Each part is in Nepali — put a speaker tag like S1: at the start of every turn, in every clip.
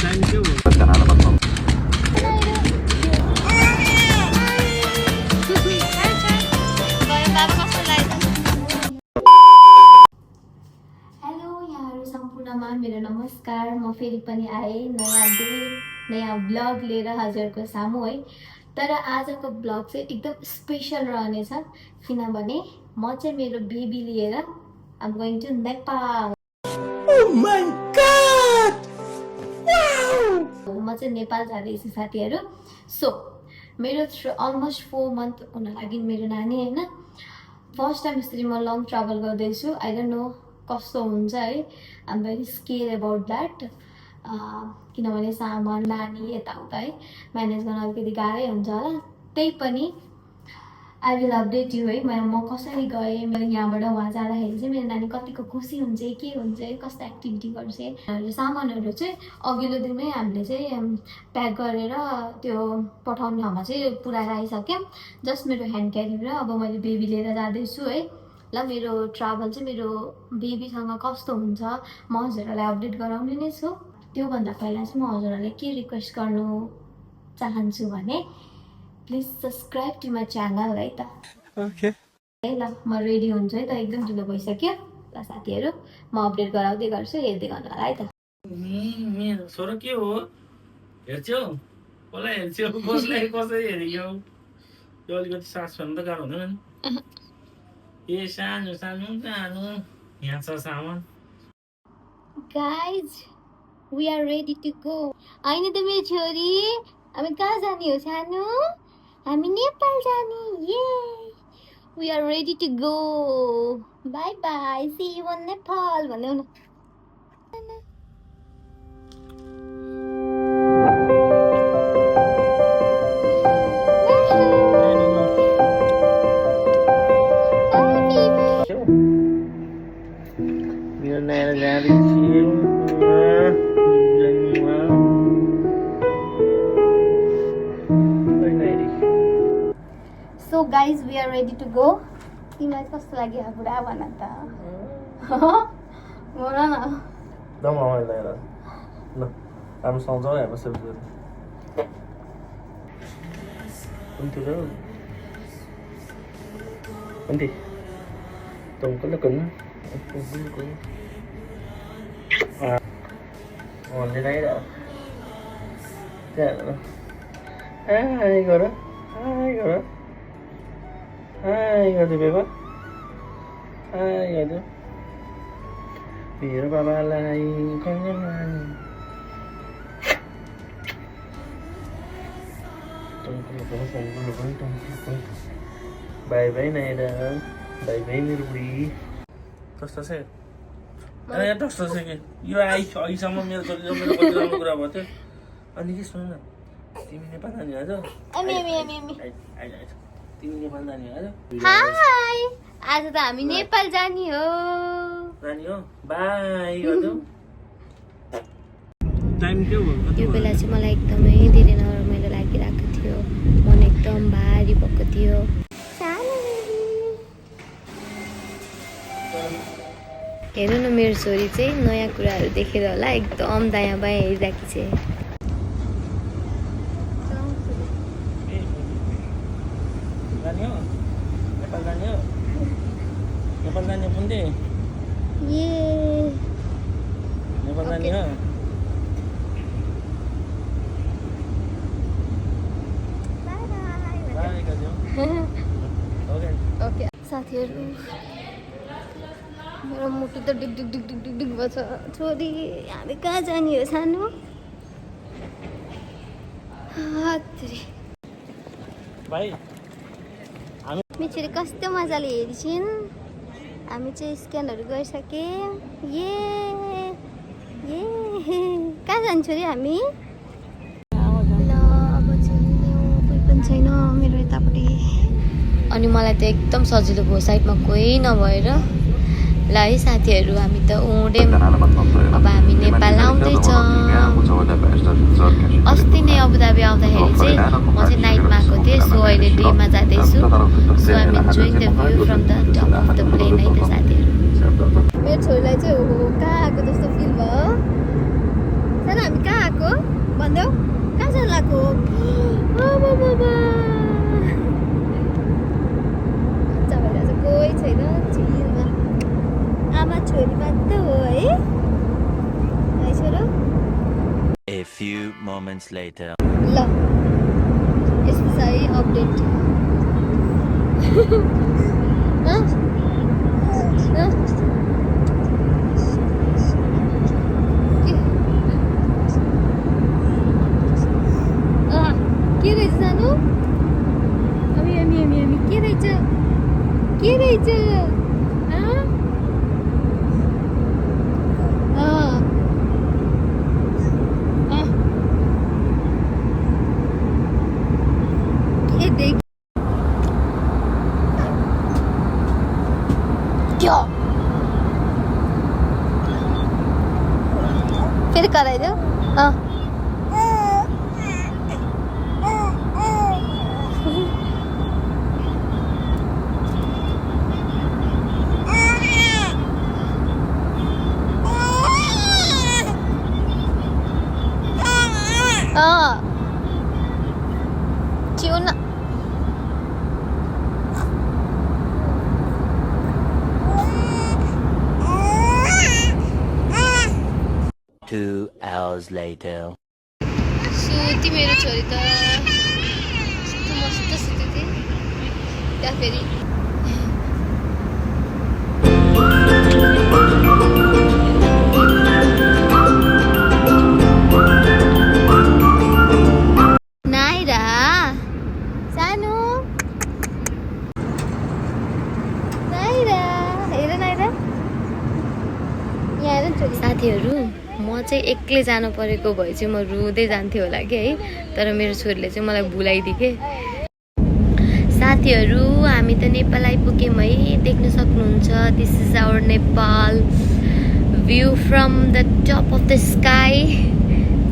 S1: थ्याङ्क यू
S2: सम्पूर्णमा मेरो नमस्कार। म फेरि पनि आएँ नयाँ ब्लग लिएर हजुरको सामु है। तर आजको ब्लग चाहिँ एकदम स्पेसल रहनेछ किनभने म चाहिँ मेरो बेबी लिएर I'm going to Nepal.
S1: Oh my god
S2: म चाहिँ नेपाल जाँदैछु साथीहरू। सो मेरो अलमोस्ट 4 मन्थ हुन लागि मेरो नानी हैन। फर्स्ट टाइम यसरी म लङ ट्राभल गर्दैछु। आई डोन्ट नो कस्तो हुन्छ है। I am very scare about that किनभने सामान नानी यताउता है म्यानेज गर्न अलिकति गाह्रै हुन्छ होला। त्यही पनि आई विल अपडेट यु है म कसरी गएँ। मैले यहाँबाट वहाँ जाँदाखेरि चाहिँ मेरो नानी कतिको खुसी हुन्छ के हुन्छ कस्तो एक्टिभिटी गर्छ। सामानहरू चाहिँ अघिल्लो दिनमै हामीले चाहिँ प्याक गरेर त्यो पठाउने ठाउँमा चाहिँ पुऱ्याएर आइसक्यौँ। जस्ट मेरो ह्यान्ड क्यारी र अब मैले बेबी लिएर जाँदैछु है। ल मेरो ट्राभल चाहिँ मेरो बेबीसँग कस्तो हुन्छ म हजुरहरूलाई अपडेट गराउने नै छु। त्योभन्दा पहिला चाहिँ म हजुरहरूलाई के रिक्वेस्ट गर्नु चाहन्छु भने please subscribe to my channel है त।
S1: ओके
S2: है ल म रेडी हुन्छु है त। एकदम ढिलो भइसक्यो। ल साथीहरू म अपडेट गराउँदै गर्छु हेर्दै गर्नु होला है त।
S3: मेरो छोरो के हो हेर्छौ कसलाई हेर्छौ कसलाई कसरी हेरेको त्यो अलिकति सास फेर्नु त गाह्रो हुँदैन नि। ए सानो सानो सानो यहाँ छ सामान।
S2: Guys we are ready to go. होइन त मेरो छोरी हामी कहाँ जाने हो सानो? हामी नेपाल जाने। Yeah we are ready to go. Bye bye see you in Nepal भन्नु न।
S3: मेरो नयाँ जाँदैछु।
S2: So guys we are ready to go. तिमीलाई कस्तो लाग्यो बुढा भन त भन न।
S3: एकदम रमाइलो लागेर ल राम्रो सुहाउँछ है हाम्रो सेल्फी कुन थियो कुन थियो तँ कसले भन्ने आइरह त्यहाँ हाई गर हाई गरिदियो बेबा हाई गरिदियो मेरो बाबालाई by by naira by by मेरो बुढी कस्तो छ यहाँ कस्तो छ कि यो आइसम्म मेरो छोरी मेरो कति राम्रो कुरा भएको थियो। अनि के सुन न तिमी नेपाल जाने आज तिमी नेपाल जाने आज
S2: हाई आज त हामी नेपाल जाने हो
S3: बाई गर्नु
S1: टाइम के हो
S2: त्यो बेला चाहिँ मलाई एकदमै धेरै नरमाइलो लागिरहेको थियो। मन एकदम भारी भएको थियो। हेर्नु न मेरो छोरी चाहिँ नयाँ कुराहरू देखेर होला एकदम दायाँ बायाँ हेरिरहेकी छ।
S3: जाने हो नेपाल जाने हो नेपाल जाने पुण्य
S2: ये
S3: नेपाल जाने हो बाई गरिदियो ओके
S2: ओके साथीहरू मेरो मुटु त डिग डिग डिग डिग डिग डिग भन्छ। छोरी हामी कहाँ जाने हो सानो?
S3: भाइ
S2: मेरो छोरी कस्तो मजाले हेरिसिन्। हामी चाहिँ स्क्यानहरू गरिसक्यौँ। ये कहाँ जान्छौँ रे हामी? ल अब चाहिँ कोही पनि छैन मेरो यतापट्टि। अनि मलाई त एकदम सजिलो भयो साइडमा कोही नभएर। ल है साथीहरू हामी त उडेम। अब हामी नेपाल आउँदैछौँ। अस्ति नै अबुधाबी आउँदाखेरि चाहिँ म चाहिँ नाइटमा आएको थिएँ। सो अहिले डेमा जाँदैछु। So I am enjoying the view from the top of the plane है त साथीहरू। मेरो छोरीलाई चाहिँ कहाँ आएको जस्तो फिल भयो। सानो हामी कहाँ आएको लागेको भन्देऊ कहाँ जानु लागेको कोही छैन चिरमा आमा छोरी मात्र हो है छोरो
S4: A few moments later.
S2: ल यस्तो छ है अपडेट के रहेछ सानो अमी अमी अमी अमी के रहेछ फिर कराइदेऊ चिउ न
S4: 2 hours later.
S2: सुती मेरो छोरी त कस्तो मस्त सुती थिए त्यहाँ फेरि नाइरा सानो नाइरा हेर नाइरा यहाँ हेर छोरी साथीहरू म चाहिँ एक्लै जानु परेको भए चाहिँ म रुँदै जान्थेँ होला कि है तर मेरो छोरीले चाहिँ मलाई भुलाइदियो के साथीहरू हामी त नेपाल आइपुग्यौँ है देख्न सक्नुहुन्छ this is our Nepal view from the top of the sky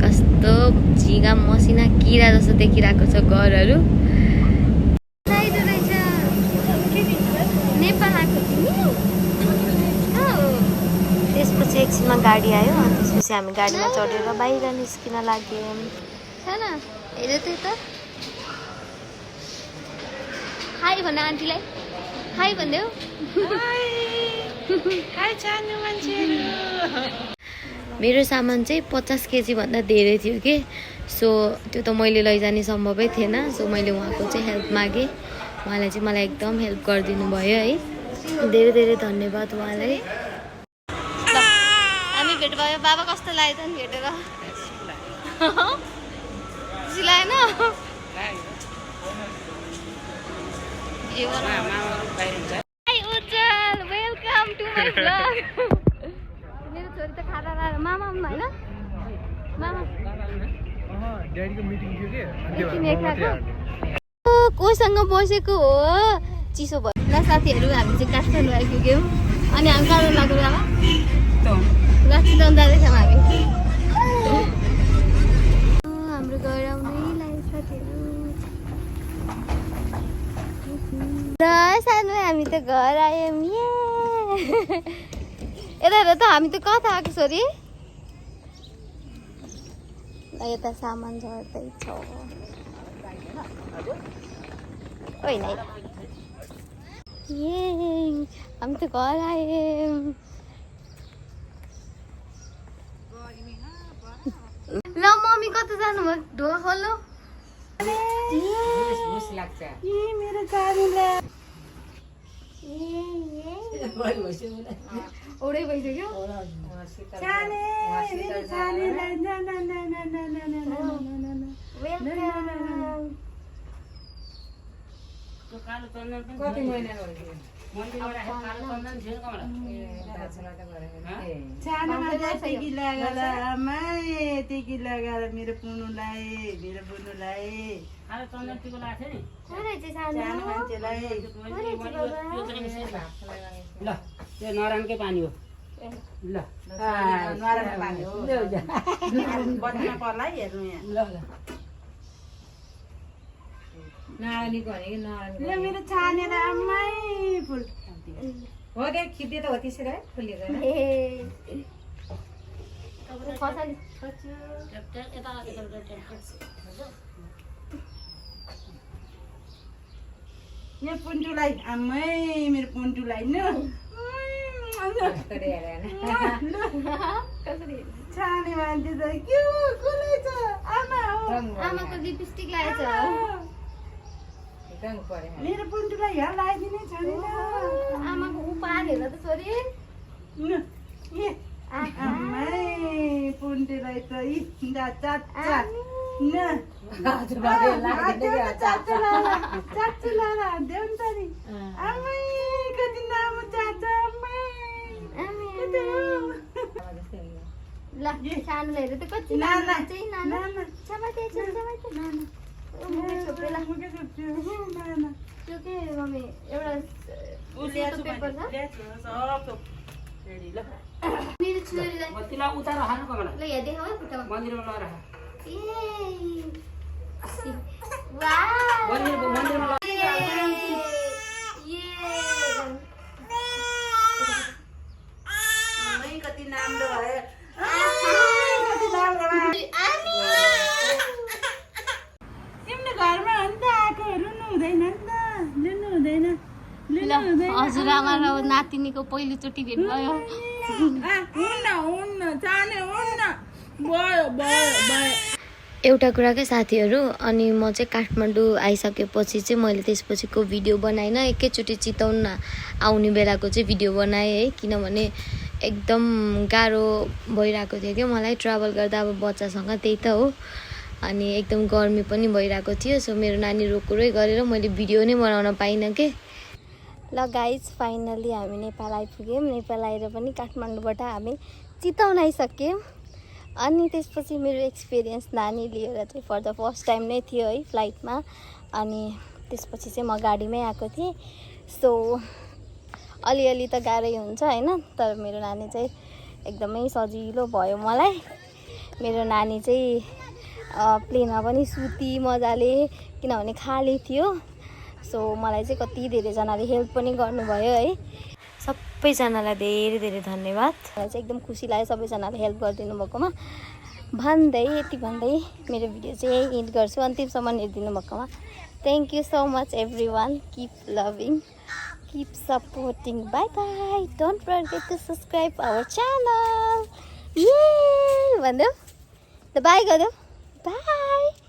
S2: कस्तो झिगा मसिना किरा जस्तो देखिरहेको छ घरहरू नेपाल आएको त्यसपछि एकछिनमा गाडी आयो अनि त्यसपछि हामी गाडीमा चढेर बाहिर निस्किन लाग्यौँ छैन हेर त्यही त हाई भन आन्टीलाई हाई भनिदेऊ मेरो सामान चाहिँ 50 केजी भन्दा धेरै थियो कि सो त्यो त मैले लैजाने सम्भवै थिएन सो मैले उहाँको चाहिँ हेल्प मागेँ उहाँले चाहिँ मलाई एकदम हेल्प गरिदिनु भयो है धेरै धेरै धन्यवाद उहाँलाई भेट भयो बाबा कस्तो लाग्यो त नि भेटेर खुसी लागेन उज्जवल वेलकम टु माई ब्लग मेरो छोरी त खाना लाएर मामा होइन मामा
S1: ड्याडीको मिटिङ थियो
S2: के कोसँग बसेको हो चिसो भयो ल साथीहरू हामी चाहिँ काठमाडौँ आइपुग्यौँ अनि हामी कहाँ लाग्यो बाबा लास्टी जाँदैछौँ हामी हाम्रो घर आउनै लाग्यो साथीहरू र सानो हामी त घर आयौँ यता हेर त हामी त कता आएको छोरी यता सामान झर्दैछ होइन हामी त घर आयौँ ल मम्मी कता जानुभयो ढोका खोल्नु मेरो ओडै भइसक्यो
S5: मेरो पुनुलाई मेरो बुनुलाई ल त्यो नरानकै पानी हो ल नरानको पानी हो बच्चा पर्ला हेर्नु यहाँ ल नानीको भनेको नारायणको मेरो छानेर आम्मै फुल हो के खिच्दै त हो त्यसरी है फुलेको
S2: खसाली
S5: यहाँ पुन्टुलाई आमै मेरो पुन्टुलाई न छाने मान्छे त के हो कसले छ आमा हो
S2: आमाको लिपस्टिक लगाएछ
S5: मेरो पुन्टुलाई यहाँ लगाइदिने छाने
S2: आमाको उपार हेर त छोरी
S5: आमै पुन्टुलाई त चाचा न चाचु लाला देऊ नि त नि आमै कति नाम चाचा आमै
S2: ल सानोले हेर त कति
S5: नाना
S2: चाहिँ नाना समाते त्यो के मम्मी एउटा पेपर छ मेरो छोरीलाई
S5: उतार हाल्नु
S2: ल यहाँ देखाऊ है खुट्टामा
S5: मन्दिरमा लगेर कति राम्रो भयो तिम्रो घरमा अन्त आएकोहरू रुनु हुँदैन नि त लिनु हुँदैन
S2: हजुरआमा र नातिनीको पहिलोचोटि भेट भयो
S5: हुन्न जाने हुन्न भयो भयो भयो
S2: एउटा कुरा क्या साथीहरू अनि म चाहिँ काठमाडौँ आइसकेपछि चाहिँ मैले त्यसपछिको भिडियो बनाइनँ एकैचोटि चितवन आउने बेलाको चाहिँ भिडियो बनाएँ है किनभने एकदम गाह्रो भइरहेको थियो क्या मलाई ट्राभल गर्दा अब बच्चासँग त्यही त हो अनि एकदम गर्मी पनि भइरहेको थियो सो मेरो नानी रोकुरै गरेर मैले भिडियो नै बनाउन पाइनँ के ल गाइज फाइनली हामी नेपाल आइपुग्यौँ नेपाल आएर पनि काठमाडौँबाट हामी चितवन आइसक्यौँ अनि त्यसपछि मेरो एक्सपिरियन्स नानी लिएर चाहिँ फर द फर्स्ट टाइम नै थियो है फ्लाइटमा अनि त्यसपछि चाहिँ म गाडीमै आएको थिएँ सो अलिअलि त गाह्रै हुन्छ होइन तर मेरो नानी चाहिँ एकदमै सजिलो भयो मलाई मेरो नानी चाहिँ प्लेनमा पनि सुती मजाले किनभने खाली थियो सो मलाई चाहिँ कति धेरैजनाले हेल्प पनि गर्नुभयो है सबैजनालाई धेरै धेरै धन्यवाद मलाई चाहिँ एकदम खुसी लाग्यो सबैजनाले हेल्प गरिदिनु भएकोमा भन्दै यति भन्दै मेरो भिडियो चाहिँ यही एन्ड गर्छु अन्तिमसम्म हेरिदिनु भएकोमा thank you so much everyone keep loving keep supporting bye bye don't forget to subscribe our channel ये भन्देऊ त बाई गर्देऊ बाई